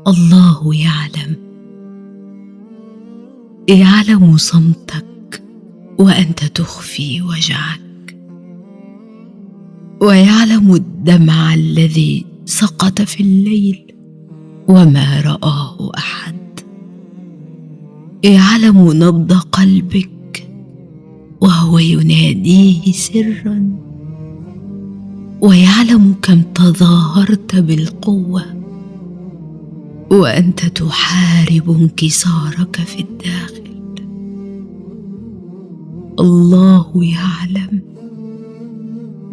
الله يعلم صمتك وأنت تخفي وجعك، ويعلم الدمع الذي سقط في الليل وما رآه أحد، يعلم نبض قلبك وهو يناديه سرا، ويعلم كم تظاهرت بالقوة وأنت تحارب انكسارك في الداخل. الله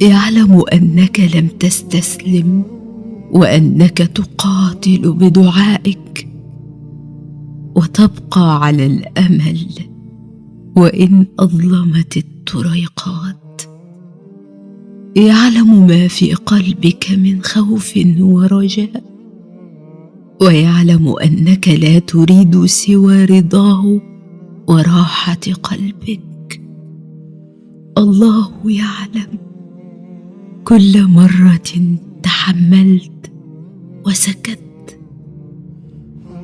يعلم أنك لم تستسلم، وأنك تقاتل بدعائك وتبقى على الأمل وإن أظلمت الطريقات. يعلم ما في قلبك من خوف ورجاء، ويعلم أنك لا تريد سوى رضاه وراحة قلبك. الله يعلم كل مرة تحملت وسكت،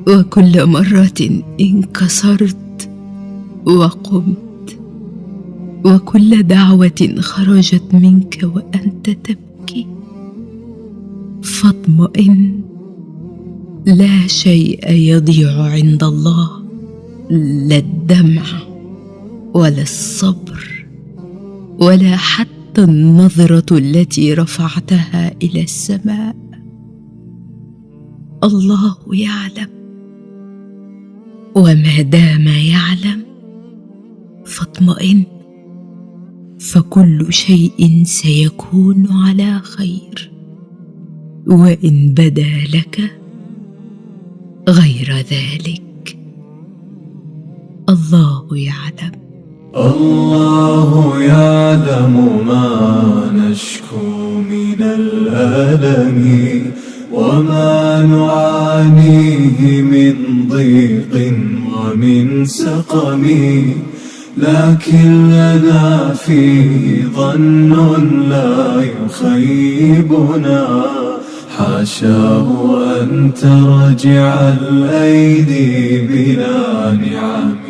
وكل مرة انكسرت وقمت، وكل دعوة خرجت منك وأنت تبكي. فاطمئن، لا شيء يضيع عند الله، لا الدمع ولا الصبر ولا حتى النظرة التي رفعتها إلى السماء. الله يعلم، وما دام يعلم فاطمئن، فكل شيء سيكون على خير، وإن بدا لك غير ذلك. الله يعلم. الله يعلم ما نشكو من الألم، وما نعانيه من ضيق ومن سقم، لكن لنا فيه ظن لا يخيبنا، حاشاه أن ترجع الأيدي بلا نعم